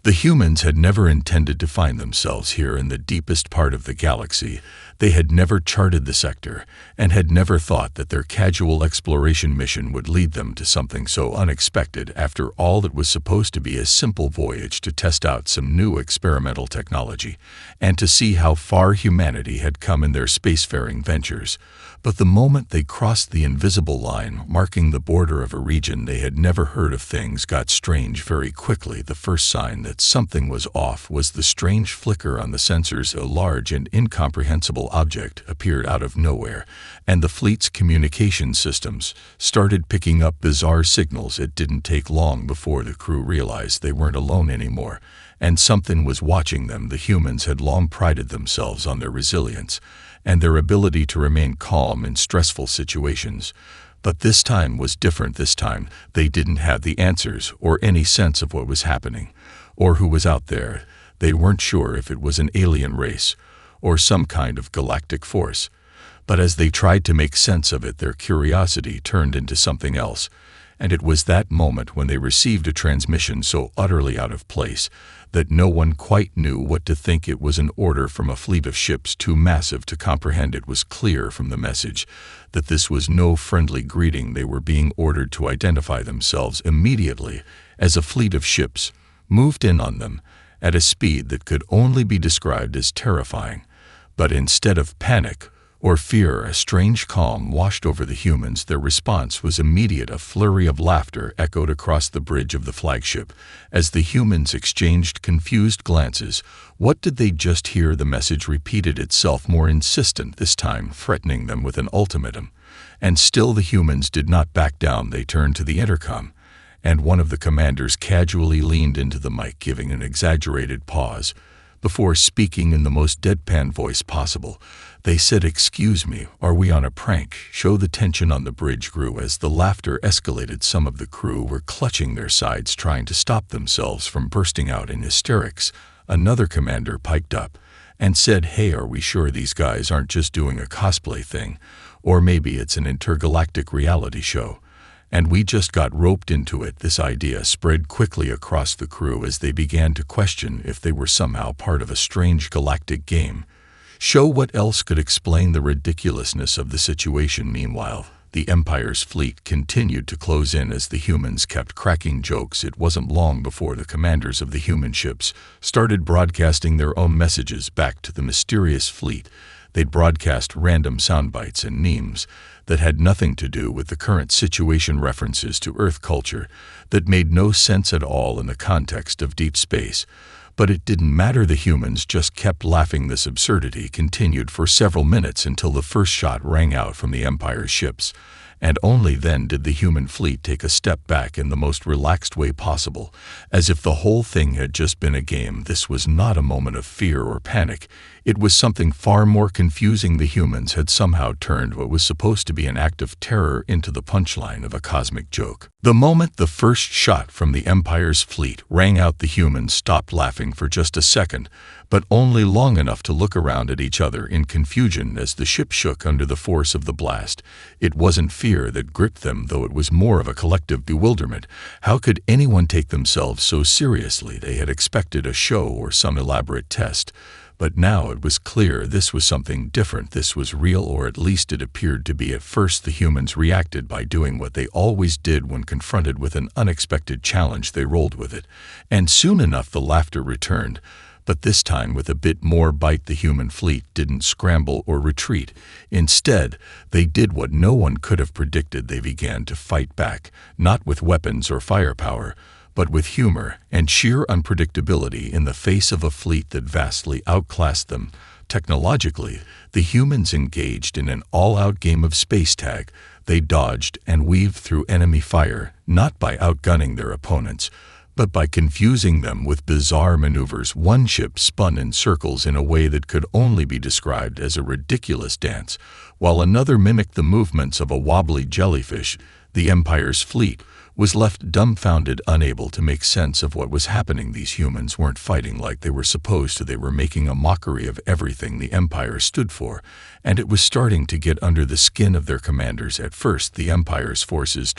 The humans had never intended to find themselves here in the deepest part of the galaxy. They had never charted the sector, and had never thought that their casual exploration mission would lead them to something so unexpected after all that was supposed to be a simple voyage to test out some new experimental technology, and to see how far humanity had come in their spacefaring ventures. But the moment they crossed the invisible line marking the border of a region they had never heard of, things got strange very quickly. The first sign that something was off was the strange flicker on the sensors. A large and incomprehensible object appeared out of nowhere, and the fleet's communication systems started picking up bizarre signals. It didn't take long before the crew realized they weren't alone anymore, and something was watching them. The humans had long prided themselves on their resilience and their ability to remain calm in stressful situations. But this time was different. This time, they didn't have the answers or any sense of what was happening, or who was out there. They weren't sure if it was an alien race or some kind of galactic force. But as they tried to make sense of it, their curiosity turned into something else. And it was that moment when they received a transmission so utterly out of place that no one quite knew what to think. It was an order from a fleet of ships too massive to comprehend. It was clear from the message that this was no friendly greeting. They were being ordered to identify themselves immediately as a fleet of ships moved in on them at a speed that could only be described as terrifying. But instead of panic or fear, a strange calm washed over the humans. Their response was immediate. A flurry of laughter echoed across the bridge of the flagship as the humans exchanged confused glances. What did they just hear? The message repeated itself, more insistent this time, threatening them with an ultimatum. And still the humans did not back down. They turned to the intercom, and one of the commanders casually leaned into the mic, giving an exaggerated pause before speaking in the most deadpan voice possible. They said, "Excuse me, are we on a prank?" The tension on the bridge grew as the laughter escalated. Some of the crew were clutching their sides, trying to stop themselves from bursting out in hysterics. Another commander piped up and said, "Hey, are we sure these guys aren't just doing a cosplay thing? Or maybe it's an intergalactic reality show, and we just got roped into it." This idea spread quickly across the crew as they began to question if they were somehow part of a strange galactic game show. What else could explain the ridiculousness of the situation? Meanwhile, the Empire's fleet continued to close in as the humans kept cracking jokes. It wasn't long before the commanders of the human ships started broadcasting their own messages back to the mysterious fleet. They'd broadcast random sound bites and memes that had nothing to do with the current situation, references to Earth culture that made no sense at all in the context of deep space. But it didn't matter. The humans just kept laughing. This absurdity continued for several minutes until the first shot rang out from the Empire's ships, and only then did the human fleet take a step back in the most relaxed way possible, as if the whole thing had just been a game. This was not a moment of fear or panic. It was something far more confusing. The humans had somehow turned what was supposed to be an act of terror into the punchline of a cosmic joke. The moment the first shot from the Empire's fleet rang out, the humans stopped laughing for just a second, but only long enough to look around at each other in confusion as the ship shook under the force of the blast. It wasn't fear that gripped them, though it was more of a collective bewilderment. How could anyone take themselves so seriously? They had expected a show or some elaborate test, but now it was clear this was something different. This was real, or at least it appeared to be. At first, the humans reacted by doing what they always did when confronted with an unexpected challenge. They rolled with it, and soon enough the laughter returned. But this time with a bit more bite. The human fleet didn't scramble or retreat. Instead, they did what no one could have predicted. They began to fight back, not with weapons or firepower, but with humor and sheer unpredictability in the face of a fleet that vastly outclassed them. Technologically, the humans engaged in an all-out game of space tag. They dodged and weaved through enemy fire, not by outgunning their opponents, but by confusing them with bizarre maneuvers. One ship spun in circles in a way that could only be described as a ridiculous dance, while another mimicked the movements of a wobbly jellyfish. The Empire's fleet was left dumbfounded, unable to make sense of what was happening. These humans weren't fighting like they were supposed to. They were making a mockery of everything the Empire stood for, and it was starting to get under the skin of their commanders. At first, the Empire's forces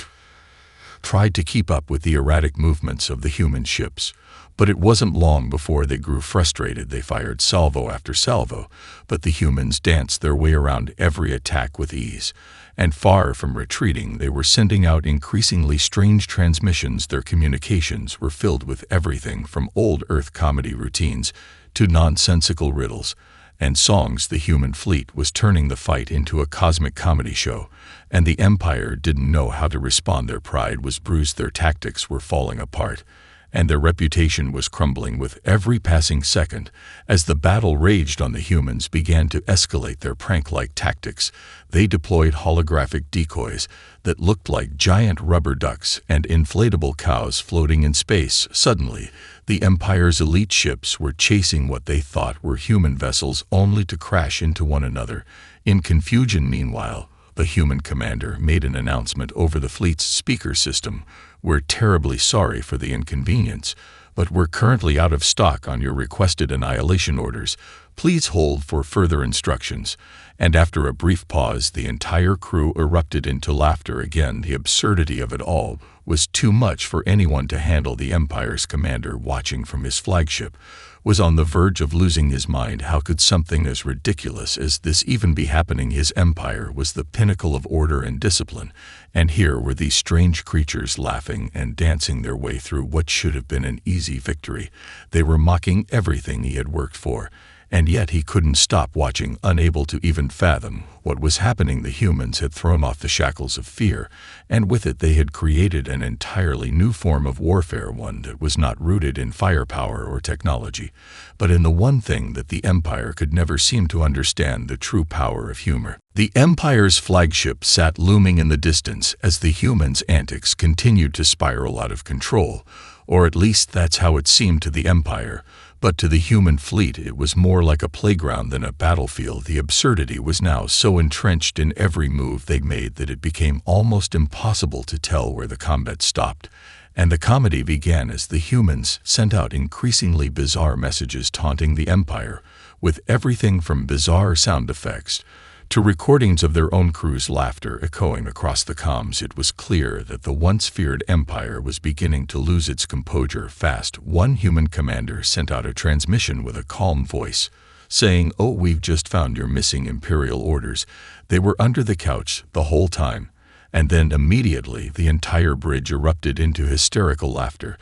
tried to keep up with the erratic movements of the human ships, But it wasn't long before they grew frustrated. They fired salvo after salvo, but the humans danced their way around every attack with ease. And far from retreating, they were sending out increasingly strange transmissions. Their communications were filled with everything from old Earth comedy routines to nonsensical riddles and songs. The human fleet was turning the fight into a cosmic comedy show, and the Empire didn't know how to respond. Their pride was bruised, their tactics were falling apart, and their reputation was crumbling with every passing second. As the battle raged on, the humans began to escalate their prank-like tactics. They deployed holographic decoys that looked like giant rubber ducks and inflatable cows floating in space. Suddenly, the Empire's elite ships were chasing what they thought were human vessels, only to crash into one another. In confusion, meanwhile, the human commander made an announcement over the fleet's speaker system. "We're terribly sorry for the inconvenience, but we're currently out of stock on your requested annihilation orders. Please hold for further instructions." And after a brief pause, the entire crew erupted into laughter again. The absurdity of it all was too much for anyone to handle. The Empire's commander, watching from his flagship, was on the verge of losing his mind. How could something as ridiculous as this even be happening? His empire was the pinnacle of order and discipline, and here were these strange creatures laughing and dancing their way through what should have been an easy victory. They were mocking everything he had worked for, and yet he couldn't stop watching, unable to even fathom what was happening. The humans had thrown off the shackles of fear, and with it they had created an entirely new form of warfare, one that was not rooted in firepower or technology, but in the one thing that the Empire could never seem to understand: the true power of humor. The Empire's flagship sat looming in the distance as the humans' antics continued to spiral out of control, or at least that's how it seemed to the Empire. But to the human fleet it was more like a playground than a battlefield. The absurdity was now so entrenched in every move they made that it became almost impossible to tell where the combat stopped. And the comedy began as the humans sent out increasingly bizarre messages taunting the Empire, with everything from bizarre sound effects to recordings of their own crew's laughter echoing across the comms. It was clear that the once feared Empire was beginning to lose its composure fast. One human commander sent out a transmission with a calm voice, saying, "Oh, we've just found your missing Imperial orders. They were under the couch the whole time." And then immediately the entire bridge erupted into hysterical laughter.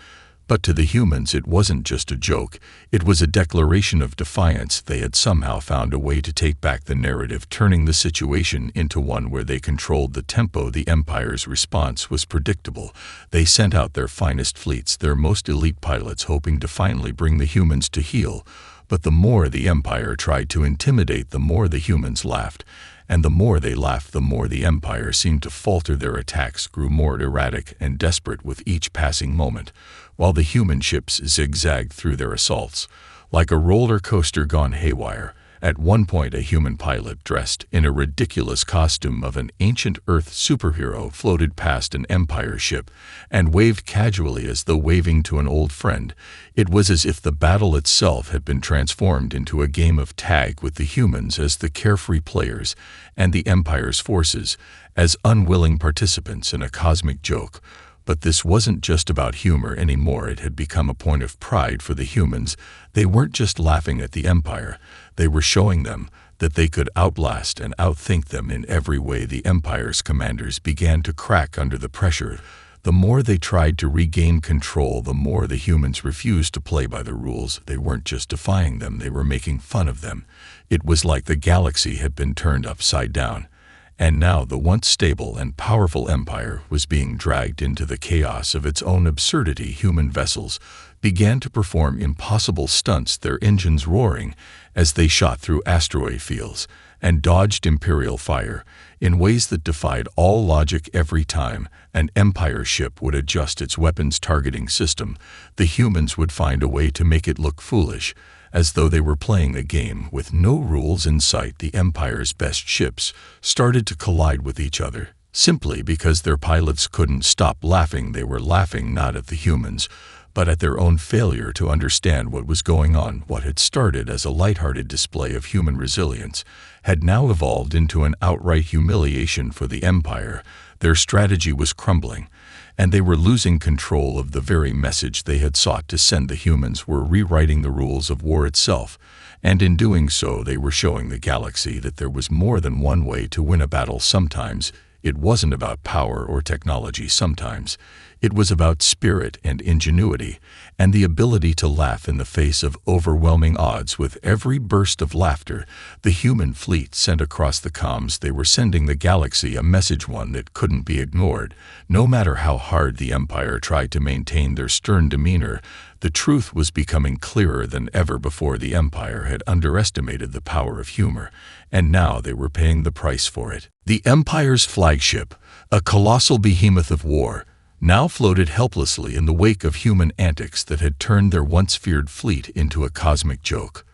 But to the humans it wasn't just a joke, it was a declaration of defiance. They had somehow found a way to take back the narrative, turning the situation into one where they controlled the tempo. The Empire's response was predictable. They sent out their finest fleets, their most elite pilots, hoping to finally bring the humans to heel. But the more the Empire tried to intimidate, the more the humans laughed. And the more they laughed, the more the Empire seemed to falter. Their attacks grew more erratic and desperate with each passing moment, while the human ships zigzagged through their assaults like a roller coaster gone haywire. At one point, a human pilot dressed in a ridiculous costume of an ancient Earth superhero floated past an Empire ship and waved casually as though waving to an old friend. It was as if the battle itself had been transformed into a game of tag, with the humans as the carefree players and the Empire's forces as unwilling participants in a cosmic joke. But this wasn't just about humor anymore. It had become a point of pride for the humans. They weren't just laughing at the Empire. They were showing them that they could outlast and outthink them in every way. The Empire's commanders began to crack under the pressure. The more they tried to regain control, the more the humans refused to play by the rules. They weren't just defying them, they were making fun of them. It was like the galaxy had been turned upside down. And now the once stable and powerful Empire was being dragged into the chaos of its own absurdity. Human vessels began to perform impossible stunts, their engines roaring as they shot through asteroid fields and dodged Imperial fire in ways that defied all logic. Every time an Empire ship would adjust its weapons targeting system, the humans would find a way to make it look foolish, as though they were playing a game with no rules in sight. The Empire's best ships started to collide with each other, simply because their pilots couldn't stop laughing. They were laughing not at the humans, but at their own failure to understand what was going on. What had started as a lighthearted display of human resilience had now evolved into an outright humiliation for the Empire. Their strategy was crumbling, and they were losing control of the very message they had sought to send. The humans were rewriting the rules of war itself, and in doing so they were showing the galaxy that there was more than one way to win a battle. Sometimes it wasn't about power or technology. Sometimes it was about spirit and ingenuity, and the ability to laugh in the face of overwhelming odds. With every burst of laughter the human fleet sent across the comms, they were sending the galaxy a message, one that couldn't be ignored. No matter how hard the Empire tried to maintain their stern demeanor, the truth was becoming clearer than ever before. The Empire had underestimated the power of humor, and now they were paying the price for it. The Empire's flagship, a colossal behemoth of war, now floated helplessly in the wake of human antics that had turned their once feared fleet into a cosmic joke.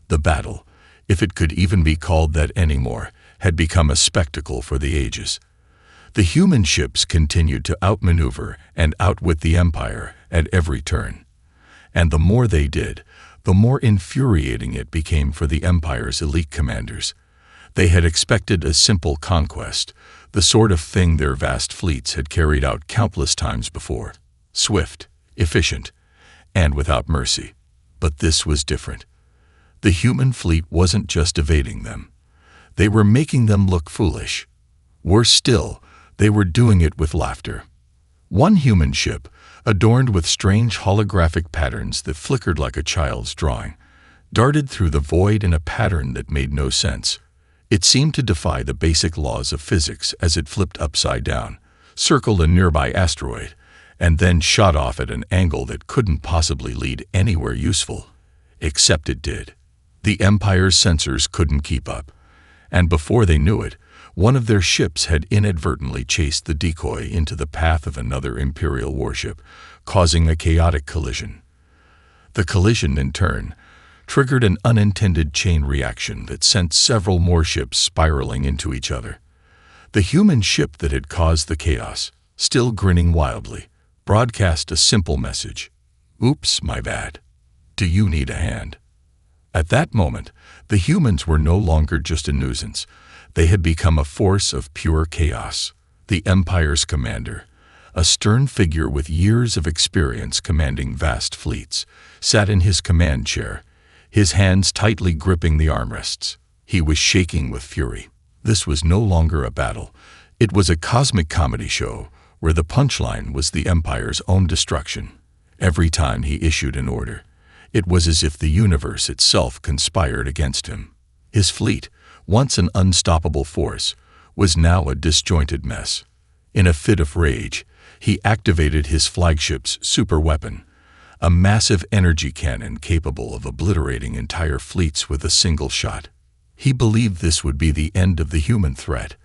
The battle, if it could even be called that anymore, had become a spectacle for the ages. The human ships continued to outmaneuver and outwit the Empire at every turn. And the more they did, the more infuriating it became for the Empire's elite commanders. They had expected a simple conquest, the sort of thing their vast fleets had carried out countless times before. Swift, efficient, and without mercy. But this was different. The human fleet wasn't just evading them. They were making them look foolish. Worse still, they were doing it with laughter. One human ship, adorned with strange holographic patterns that flickered like a child's drawing, darted through the void in a pattern that made no sense. It seemed to defy the basic laws of physics as it flipped upside down, circled a nearby asteroid, and then shot off at an angle that couldn't possibly lead anywhere useful. Except it did. The Empire's sensors couldn't keep up, and before they knew it, one of their ships had inadvertently chased the decoy into the path of another Imperial warship, causing a chaotic collision. The collision, in turn, triggered an unintended chain reaction that sent several more ships spiraling into each other. The human ship that had caused the chaos, still grinning wildly, broadcast a simple message: "Oops, my bad. Do you need a hand?" At that moment, the humans were no longer just a nuisance. They had become a force of pure chaos. The Empire's commander, a stern figure with years of experience commanding vast fleets, sat in his command chair, his hands tightly gripping the armrests. He was shaking with fury. This was no longer a battle. It was a cosmic comedy show where the punchline was the Empire's own destruction. Every time he issued an order, it was as if the universe itself conspired against him. His fleet, once an unstoppable force, was now a disjointed mess. In a fit of rage, he activated his flagship's superweapon, a massive energy cannon capable of obliterating entire fleets with a single shot. He believed this would be the end of the human threat,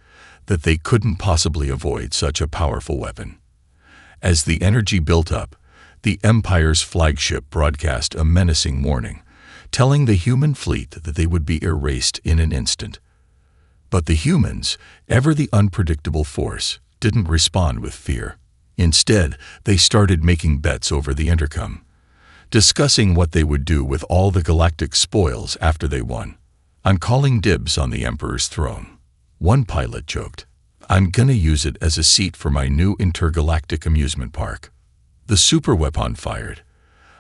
that they couldn't possibly avoid such a powerful weapon. As the energy built up, the Empire's flagship broadcast a menacing warning, telling the human fleet that they would be erased in an instant. But the humans, ever the unpredictable force, didn't respond with fear. Instead, they started making bets over the intercom, discussing what they would do with all the galactic spoils after they won. "I'm calling dibs on the Emperor's throne," one pilot joked. "I'm gonna use it as a seat for my new intergalactic amusement park." The superweapon fired,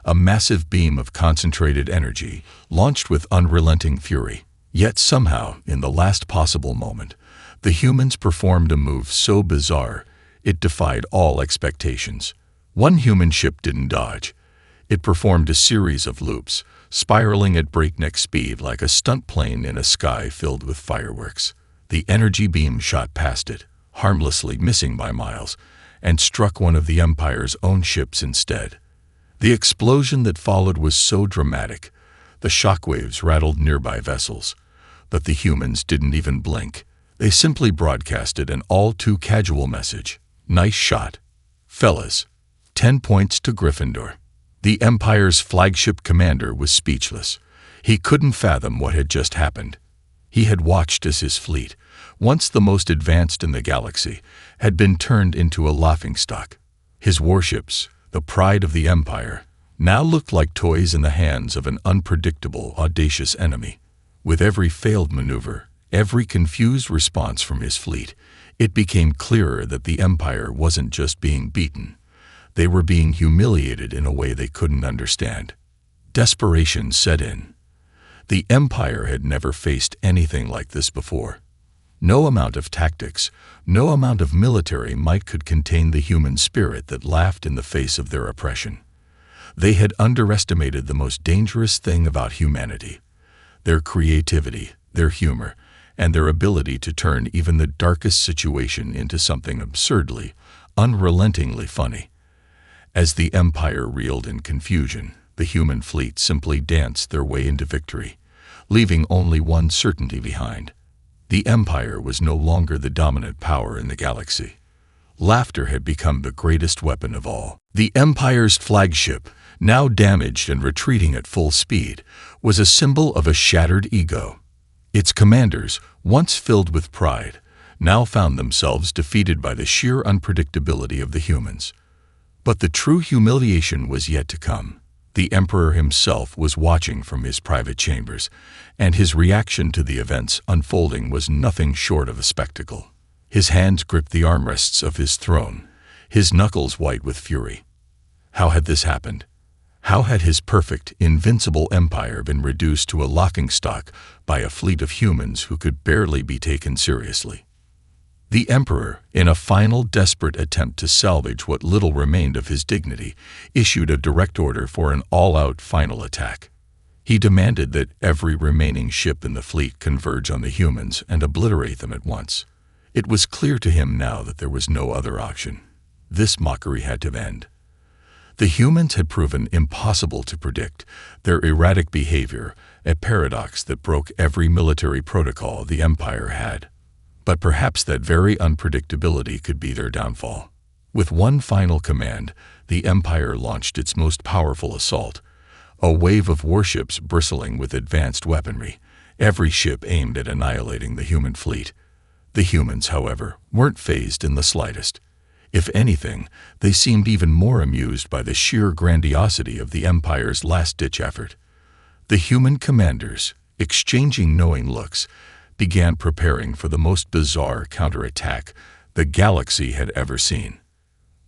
a massive beam of concentrated energy, launched with unrelenting fury. Yet somehow, in the last possible moment, the humans performed a move so bizarre, it defied all expectations. One human ship didn't dodge. It performed a series of loops, spiraling at breakneck speed like a stunt plane in a sky filled with fireworks. The energy beam shot past it, harmlessly missing by miles, and struck one of the Empire's own ships instead. The explosion that followed was so dramatic, the shockwaves rattled nearby vessels, but the humans didn't even blink. They simply broadcasted an all-too-casual message: "Nice shot, fellas. 10 points to Gryffindor." The Empire's flagship commander was speechless. He couldn't fathom what had just happened. He had watched as his fleet, once the most advanced in the galaxy, had been turned into a laughingstock. His warships, the pride of the Empire, now looked like toys in the hands of an unpredictable, audacious enemy. With every failed maneuver, every confused response from his fleet, it became clearer that the Empire wasn't just being beaten. They were being humiliated in a way they couldn't understand. Desperation set in. The Empire had never faced anything like this before. No amount of tactics, no amount of military might could contain the human spirit that laughed in the face of their oppression. They had underestimated the most dangerous thing about humanity: their creativity, their humor, and their ability to turn even the darkest situation into something absurdly, unrelentingly funny. As the Empire reeled in confusion, the human fleet simply danced their way into victory, leaving only one certainty behind. The Empire was no longer the dominant power in the galaxy. Laughter had become the greatest weapon of all. The Empire's flagship, now damaged and retreating at full speed, was a symbol of a shattered ego. Its commanders, once filled with pride, now found themselves defeated by the sheer unpredictability of the humans. But the true humiliation was yet to come. The Emperor himself was watching from his private chambers, and his reaction to the events unfolding was nothing short of a spectacle. His hands gripped the armrests of his throne, his knuckles white with fury. How had this happened? How had his perfect, invincible empire been reduced to a laughingstock by a fleet of humans who could barely be taken seriously? The Emperor, in a final desperate attempt to salvage what little remained of his dignity, issued a direct order for an all-out final attack. He demanded that every remaining ship in the fleet converge on the humans and obliterate them at once. It was clear to him now that there was no other option. This mockery had to end. The humans had proven impossible to predict, their erratic behavior a paradox that broke every military protocol the Empire had. But perhaps that very unpredictability could be their downfall. With one final command, the Empire launched its most powerful assault, a wave of warships bristling with advanced weaponry, every ship aimed at annihilating the human fleet. The humans, however, weren't fazed in the slightest. If anything, they seemed even more amused by the sheer grandiosity of the Empire's last-ditch effort. The human commanders, exchanging knowing looks, began preparing for the most bizarre counterattack the galaxy had ever seen.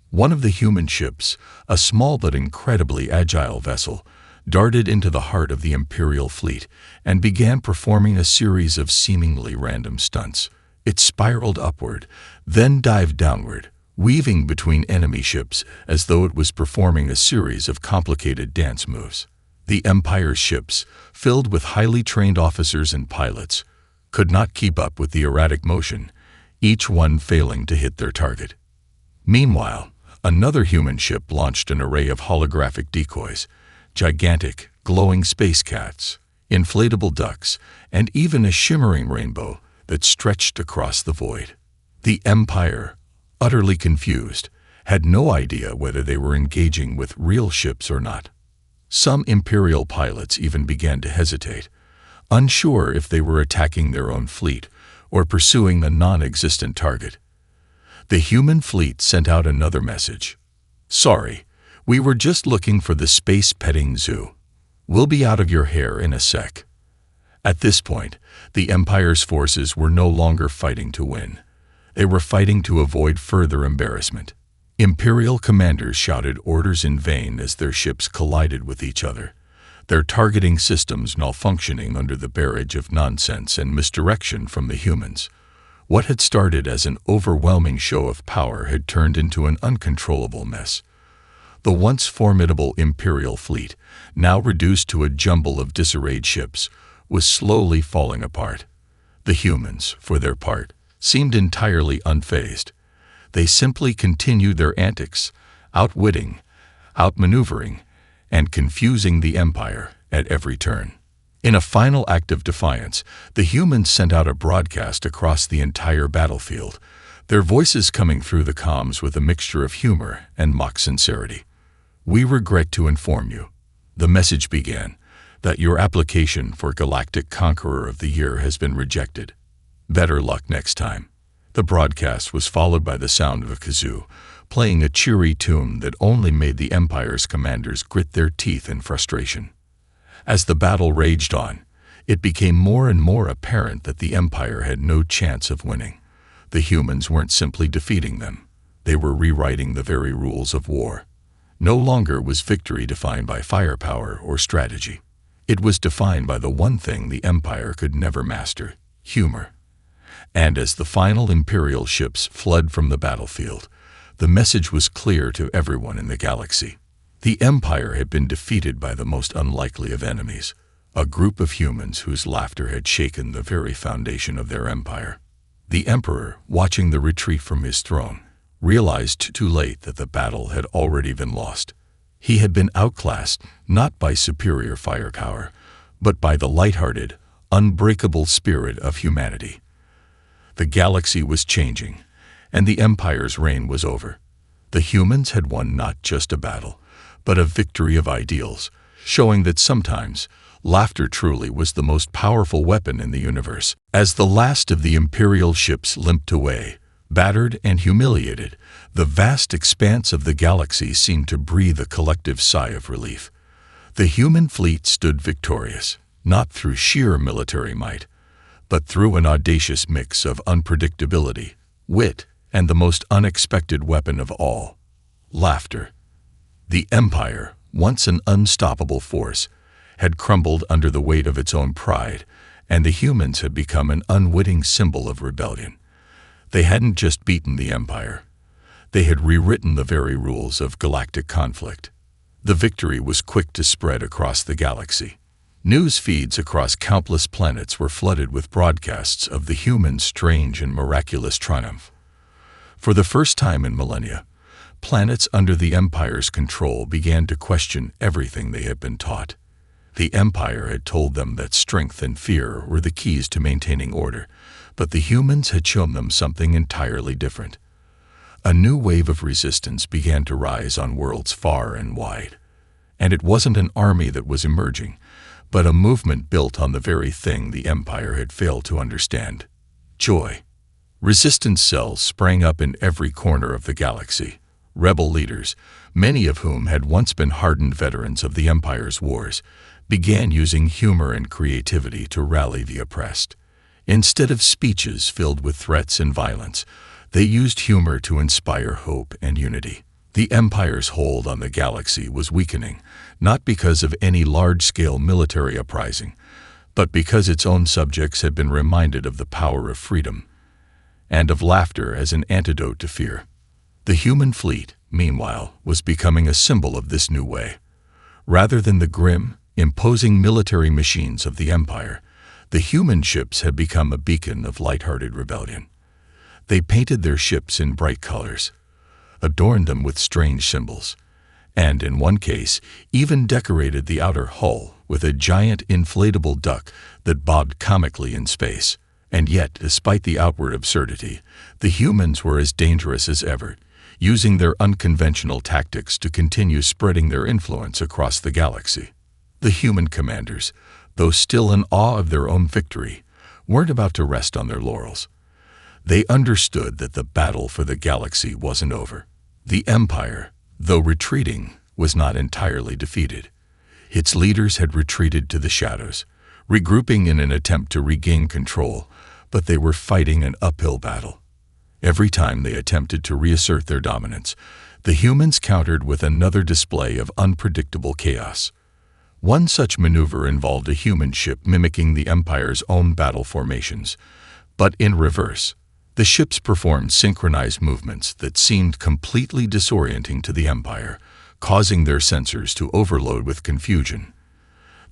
One of the human ships, a small but incredibly agile vessel, darted into the heart of the Imperial fleet and began performing a series of seemingly random stunts. It spiraled upward, then dived downward, weaving between enemy ships as though it was performing a series of complicated dance moves. The Empire's ships, filled with highly trained officers and pilots, could not keep up with the erratic motion, each one failing to hit their target. Meanwhile, another human ship launched an array of holographic decoys, gigantic, glowing space cats, inflatable ducks, and even a shimmering rainbow that stretched across the void. The Empire, utterly confused, had no idea whether they were engaging with real ships or not. Some Imperial pilots even began to hesitate, unsure if they were attacking their own fleet or pursuing a non-existent target. The human fleet sent out another message. "Sorry, we were just looking for the space petting zoo. We'll be out of your hair in a sec." At this point, the Empire's forces were no longer fighting to win. They were fighting to avoid further embarrassment. Imperial commanders shouted orders in vain as their ships collided with each other, their targeting systems malfunctioning under the barrage of nonsense and misdirection from the humans. What had started as an overwhelming show of power had turned into an uncontrollable mess. The once formidable Imperial fleet, now reduced to a jumble of disarrayed ships, was slowly falling apart. The humans, for their part, seemed entirely unfazed. They simply continued their antics, outwitting, outmaneuvering, and confusing the Empire at every turn. In a final act of defiance, the humans sent out a broadcast across the entire battlefield, their voices coming through the comms with a mixture of humor and mock sincerity. "We regret to inform you," the message began, "that your application for Galactic Conqueror of the Year has been rejected. Better luck next time." The broadcast was followed by the sound of a kazoo, playing a cheery tune that only made the Empire's commanders grit their teeth in frustration. As the battle raged on, it became more and more apparent that the Empire had no chance of winning. The humans weren't simply defeating them. They were rewriting the very rules of war. No longer was victory defined by firepower or strategy. It was defined by the one thing the Empire could never master: humor. And as the final Imperial ships fled from the battlefield, the message was clear to everyone in the galaxy. The Empire had been defeated by the most unlikely of enemies, a group of humans whose laughter had shaken the very foundation of their empire. The Emperor, watching the retreat from his throne, realized too late that the battle had already been lost. He had been outclassed not by superior firepower, but by the lighthearted, unbreakable spirit of humanity. The galaxy was changing, and the Empire's reign was over. The humans had won not just a battle, but a victory of ideals, showing that sometimes laughter truly was the most powerful weapon in the universe. As the last of the Imperial ships limped away, battered and humiliated, the vast expanse of the galaxy seemed to breathe a collective sigh of relief. The human fleet stood victorious, not through sheer military might, but through an audacious mix of unpredictability, wit, and the most unexpected weapon of all: laughter. The Empire, once an unstoppable force, had crumbled under the weight of its own pride, and the humans had become an unwitting symbol of rebellion. They hadn't just beaten the Empire. They had rewritten the very rules of galactic conflict. The victory was quick to spread across the galaxy. News feeds across countless planets were flooded with broadcasts of the humans' strange and miraculous triumph. For the first time in millennia, planets under the Empire's control began to question everything they had been taught. The Empire had told them that strength and fear were the keys to maintaining order, but the humans had shown them something entirely different. A new wave of resistance began to rise on worlds far and wide. And it wasn't an army that was emerging, but a movement built on the very thing the Empire had failed to understand: joy. Resistance cells sprang up in every corner of the galaxy. Rebel leaders, many of whom had once been hardened veterans of the Empire's wars, began using humor and creativity to rally the oppressed. Instead of speeches filled with threats and violence, they used humor to inspire hope and unity. The Empire's hold on the galaxy was weakening, not because of any large-scale military uprising, but because its own subjects had been reminded of the power of freedom and of laughter as an antidote to fear. The human fleet, meanwhile, was becoming a symbol of this new way. Rather than the grim, imposing military machines of the Empire, the human ships had become a beacon of light-hearted rebellion. They painted their ships in bright colors, adorned them with strange symbols, and, in one case, even decorated the outer hull with a giant inflatable duck that bobbed comically in space. And yet, despite the outward absurdity, the humans were as dangerous as ever, using their unconventional tactics to continue spreading their influence across the galaxy. The human commanders, though still in awe of their own victory, weren't about to rest on their laurels. They understood that the battle for the galaxy wasn't over. The Empire, though retreating, was not entirely defeated. Its leaders had retreated to the shadows, regrouping in an attempt to regain control, but they were fighting an uphill battle. Every time they attempted to reassert their dominance, the humans countered with another display of unpredictable chaos. One such maneuver involved a human ship mimicking the Empire's own battle formations, but in reverse. The ships performed synchronized movements that seemed completely disorienting to the Empire, causing their sensors to overload with confusion.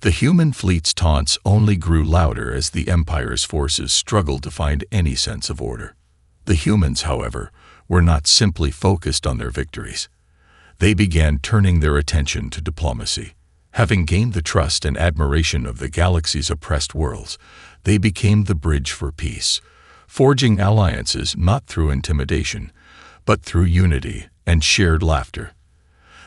The human fleet's taunts only grew louder as the Empire's forces struggled to find any sense of order. The humans, however, were not simply focused on their victories. They began turning their attention to diplomacy. Having gained the trust and admiration of the galaxy's oppressed worlds, they became the bridge for peace, forging alliances not through intimidation, but through unity and shared laughter.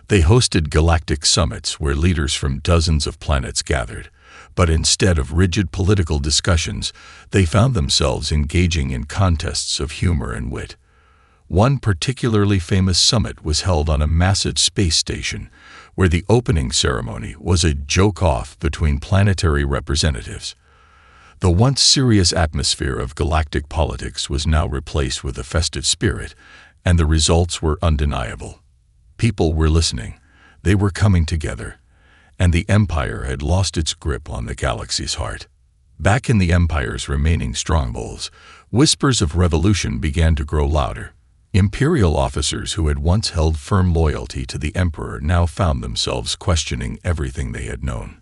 They hosted galactic summits where leaders from dozens of planets gathered, but instead of rigid political discussions, they found themselves engaging in contests of humor and wit. One particularly famous summit was held on a massive space station, where the opening ceremony was a joke-off between planetary representatives. The once serious atmosphere of galactic politics was now replaced with a festive spirit, and the results were undeniable. People were listening, they were coming together, and the Empire had lost its grip on the galaxy's heart. Back in the Empire's remaining strongholds, whispers of revolution began to grow louder. Imperial officers who had once held firm loyalty to the Emperor now found themselves questioning everything they had known.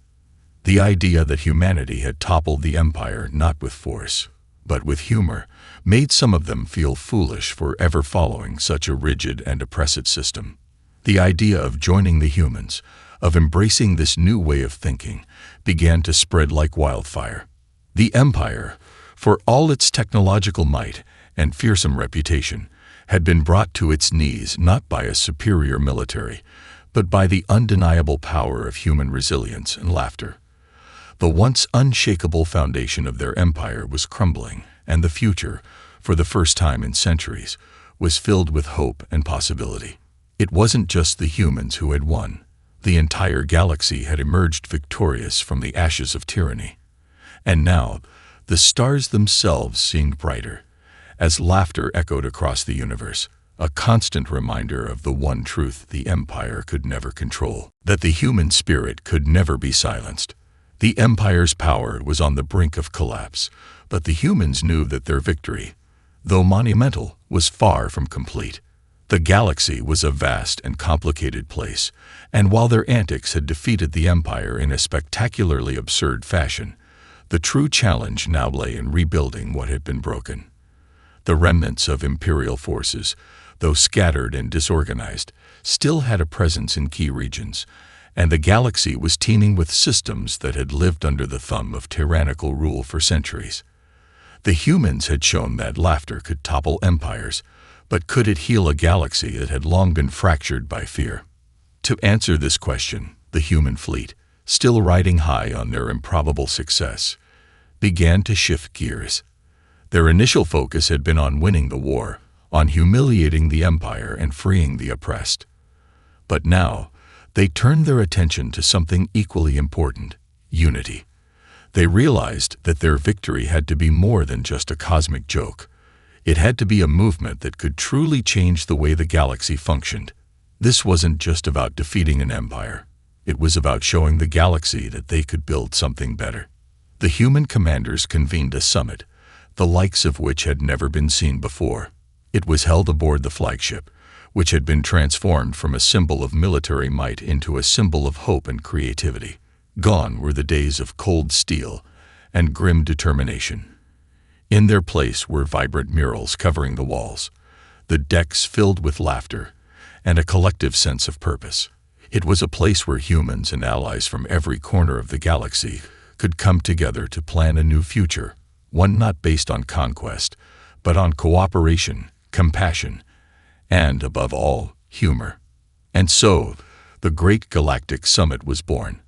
The idea that humanity had toppled the Empire not with force, but with humor, made some of them feel foolish for ever following such a rigid and oppressive system. The idea of joining the humans, of embracing this new way of thinking, began to spread like wildfire. The Empire, for all its technological might and fearsome reputation, had been brought to its knees not by a superior military, but by the undeniable power of human resilience and laughter. The once unshakable foundation of their empire was crumbling, and the future, for the first time in centuries, was filled with hope and possibility. It wasn't just the humans who had won. The entire galaxy had emerged victorious from the ashes of tyranny. And now, the stars themselves seemed brighter, as laughter echoed across the universe, a constant reminder of the one truth the Empire could never control, that the human spirit could never be silenced. The Empire's power was on the brink of collapse, but the humans knew that their victory, though monumental, was far from complete. The galaxy was a vast and complicated place, and while their antics had defeated the Empire in a spectacularly absurd fashion, the true challenge now lay in rebuilding what had been broken. The remnants of Imperial forces, though scattered and disorganized, still had a presence in key regions, and the galaxy was teeming with systems that had lived under the thumb of tyrannical rule for centuries. The humans had shown that laughter could topple empires, but could it heal a galaxy that had long been fractured by fear? To answer this question, the human fleet, still riding high on their improbable success, began to shift gears. Their initial focus had been on winning the war, on humiliating the Empire and freeing the oppressed. But now, they turned their attention to something equally important: unity. They realized that their victory had to be more than just a cosmic joke. It had to be a movement that could truly change the way the galaxy functioned. This wasn't just about defeating an empire. It was about showing the galaxy that they could build something better. The human commanders convened a summit, the likes of which had never been seen before. It was held aboard the flagship, which had been transformed from a symbol of military might into a symbol of hope and creativity. Gone were the days of cold steel and grim determination. In their place were vibrant murals covering the walls, the decks filled with laughter, and a collective sense of purpose. It was a place where humans and allies from every corner of the galaxy could come together to plan a new future, one not based on conquest, but on cooperation, compassion, and, above all, humor. And so, the Great Galactic Summit was born.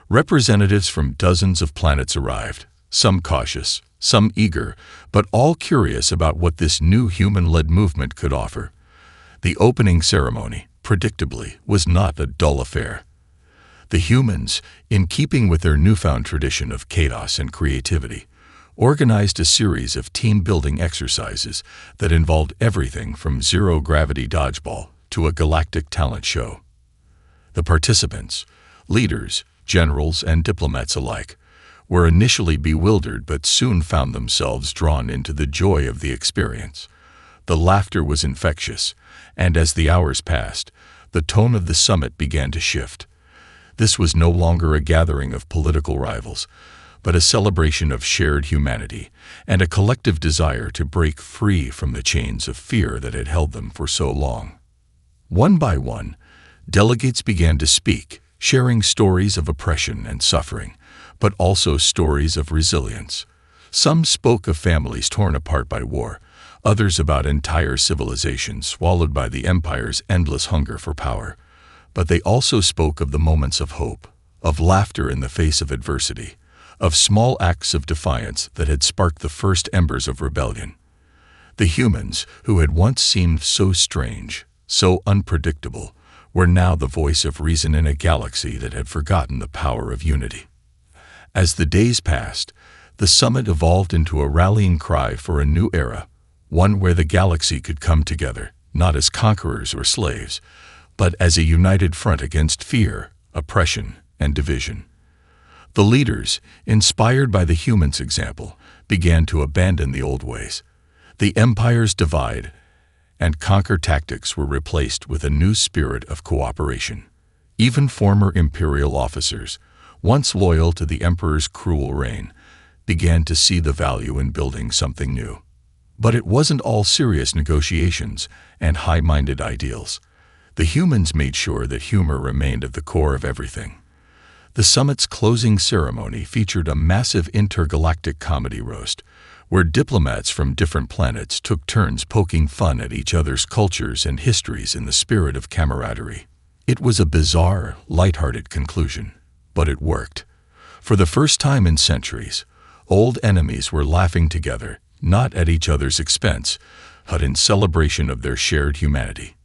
Representatives from dozens of planets arrived, some cautious, some eager, but all curious about what this new human-led movement could offer. The opening ceremony, predictably, was not a dull affair. The humans, in keeping with their newfound tradition of chaos and creativity, organized a series of team-building exercises that involved everything from zero-gravity dodgeball to a galactic talent show. The participants, leaders, generals, and diplomats alike, were initially bewildered but soon found themselves drawn into the joy of the experience. The laughter was infectious, and as the hours passed, the tone of the summit began to shift. This was no longer a gathering of political rivals, but a celebration of shared humanity and a collective desire to break free from the chains of fear that had held them for so long. One by one, delegates began to speak, sharing stories of oppression and suffering, but also stories of resilience. Some spoke of families torn apart by war, others about entire civilizations swallowed by the Empire's endless hunger for power. But they also spoke of the moments of hope, of laughter in the face of adversity, of small acts of defiance that had sparked the first embers of rebellion. The humans, who had once seemed so strange, so unpredictable, were now the voice of reason in a galaxy that had forgotten the power of unity. As the days passed, the summit evolved into a rallying cry for a new era, one where the galaxy could come together, not as conquerors or slaves, but as a united front against fear, oppression, and division. The leaders, inspired by the humans' example, began to abandon the old ways. The Empire's divide and conquer tactics were replaced with a new spirit of cooperation. Even former imperial officers, once loyal to the Emperor's cruel reign, began to see the value in building something new. But it wasn't all serious negotiations and high-minded ideals. The humans made sure that humor remained at the core of everything. The summit's closing ceremony featured a massive intergalactic comedy roast, where diplomats from different planets took turns poking fun at each other's cultures and histories in the spirit of camaraderie. It was a bizarre, lighthearted conclusion, but it worked. For the first time in centuries, old enemies were laughing together, not at each other's expense, but in celebration of their shared humanity.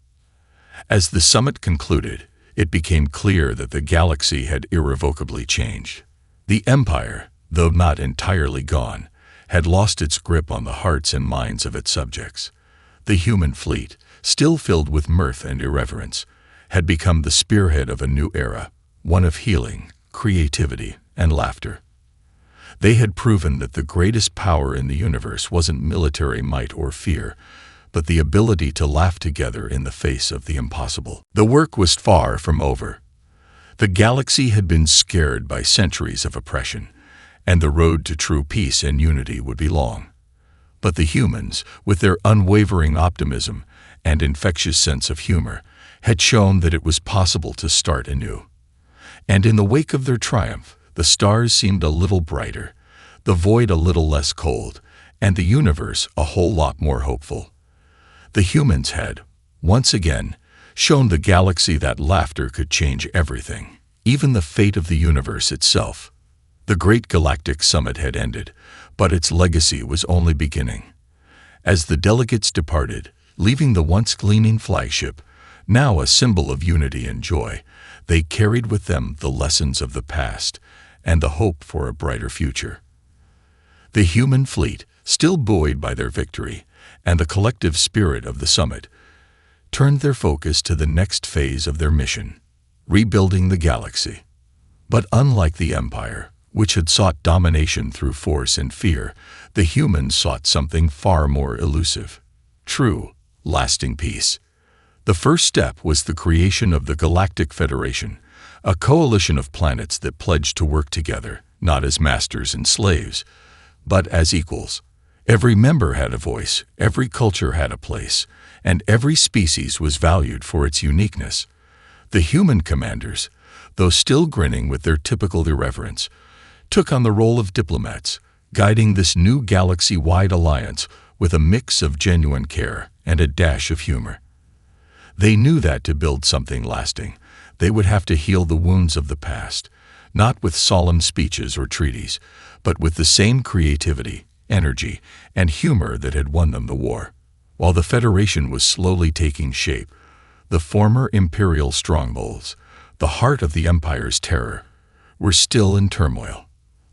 As the summit concluded, it became clear that the galaxy had irrevocably changed. The Empire, though not entirely gone, had lost its grip on the hearts and minds of its subjects. The human fleet, still filled with mirth and irreverence, had become the spearhead of a new era, one of healing, creativity, and laughter. They had proven that the greatest power in the universe wasn't military might or fear, but the ability to laugh together in the face of the impossible. The work was far from over. The galaxy had been scared by centuries of oppression, and the road to true peace and unity would be long. But the humans, with their unwavering optimism and infectious sense of humor, had shown that it was possible to start anew. And in the wake of their triumph, the stars seemed a little brighter, the void a little less cold, and the universe a whole lot more hopeful. The humans had, once again, shown the galaxy that laughter could change everything, even the fate of the universe itself. The Great Galactic Summit had ended, but its legacy was only beginning. As the delegates departed, leaving the once gleaming flagship, now a symbol of unity and joy, they carried with them the lessons of the past and the hope for a brighter future. The human fleet, still buoyed by their victory and the collective spirit of the summit, turned their focus to the next phase of their mission, rebuilding the galaxy. But unlike the Empire, which had sought domination through force and fear, the humans sought something far more elusive: true, lasting peace. The first step was the creation of the Galactic Federation, a coalition of planets that pledged to work together, not as masters and slaves, but as equals. Every member had a voice, every culture had a place, and every species was valued for its uniqueness. The human commanders, though still grinning with their typical irreverence, took on the role of diplomats, guiding this new galaxy-wide alliance with a mix of genuine care and a dash of humor. They knew that to build something lasting, they would have to heal the wounds of the past, not with solemn speeches or treaties, but with the same creativity, energy, and humor that had won them the war. While the Federation was slowly taking shape, the former imperial strongholds, the heart of the Empire's terror, were still in turmoil.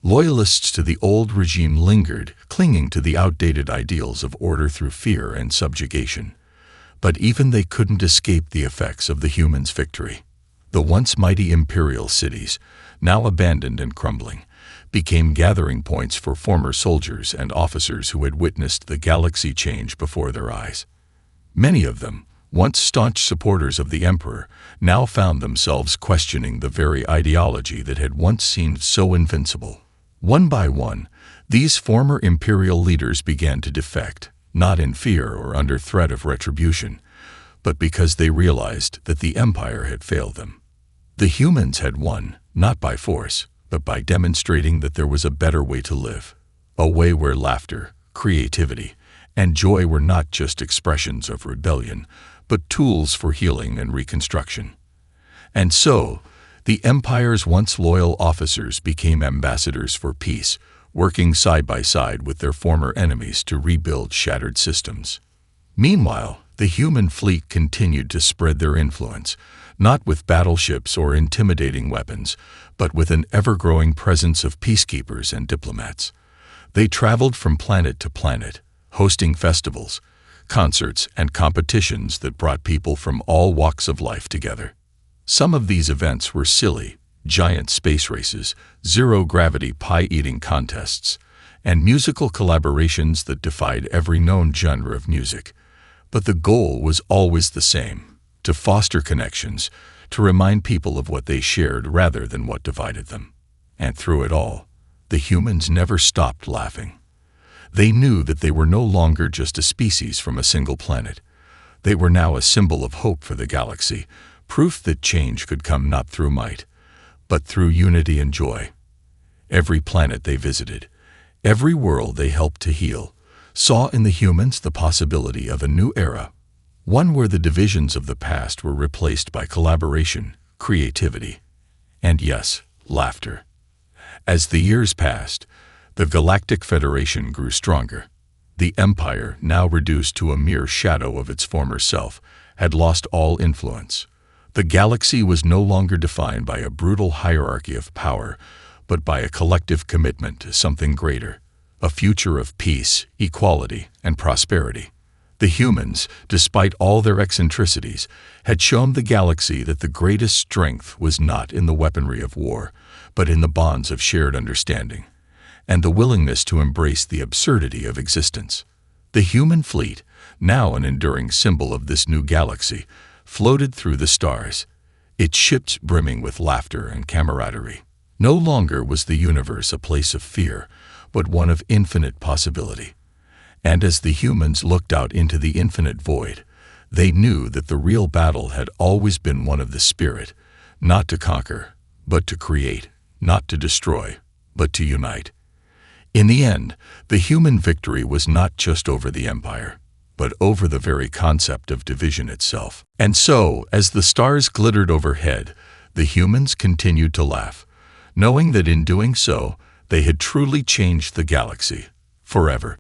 Loyalists to the old regime lingered, clinging to the outdated ideals of order through fear and subjugation. But even they couldn't escape the effects of the humans' victory. The once mighty imperial cities, now abandoned and crumbling, became gathering points for former soldiers and officers who had witnessed the galaxy change before their eyes. Many of them, once staunch supporters of the Emperor, now found themselves questioning the very ideology that had once seemed so invincible. One by one, these former imperial leaders began to defect, not in fear or under threat of retribution, but because they realized that the Empire had failed them. The humans had won, not by force, but by demonstrating that there was a better way to live, a way where laughter, creativity, and joy were not just expressions of rebellion, but tools for healing and reconstruction. And so, the Empire's once loyal officers became ambassadors for peace, working side by side with their former enemies to rebuild shattered systems. Meanwhile, the human fleet continued to spread their influence, not with battleships or intimidating weapons, but with an ever-growing presence of peacekeepers and diplomats. They traveled from planet to planet, hosting festivals, concerts, and competitions that brought people from all walks of life together. Some of these events were silly, giant space races, zero-gravity pie-eating contests, and musical collaborations that defied every known genre of music. But the goal was always the same: to foster connections, to remind people of what they shared rather than what divided them. And through it all, the humans never stopped laughing. They knew that they were no longer just a species from a single planet. They were now a symbol of hope for the galaxy, proof that change could come not through might, but through unity and joy. Every planet they visited, every world they helped to heal, saw in the humans the possibility of a new era, one where the divisions of the past were replaced by collaboration, creativity, and yes, laughter. As the years passed, the Galactic Federation grew stronger. The Empire, now reduced to a mere shadow of its former self, had lost all influence. The galaxy was no longer defined by a brutal hierarchy of power, but by a collective commitment to something greater, a future of peace, equality, and prosperity. The humans, despite all their eccentricities, had shown the galaxy that the greatest strength was not in the weaponry of war, but in the bonds of shared understanding, and the willingness to embrace the absurdity of existence. The human fleet, now an enduring symbol of this new galaxy, floated through the stars, its ships brimming with laughter and camaraderie. No longer was the universe a place of fear, but one of infinite possibility. And as the humans looked out into the infinite void, they knew that the real battle had always been one of the spirit, not to conquer, but to create, not to destroy, but to unite. In the end, the human victory was not just over the Empire, but over the very concept of division itself. And so, as the stars glittered overhead, the humans continued to laugh, knowing that in doing so, they had truly changed the galaxy forever.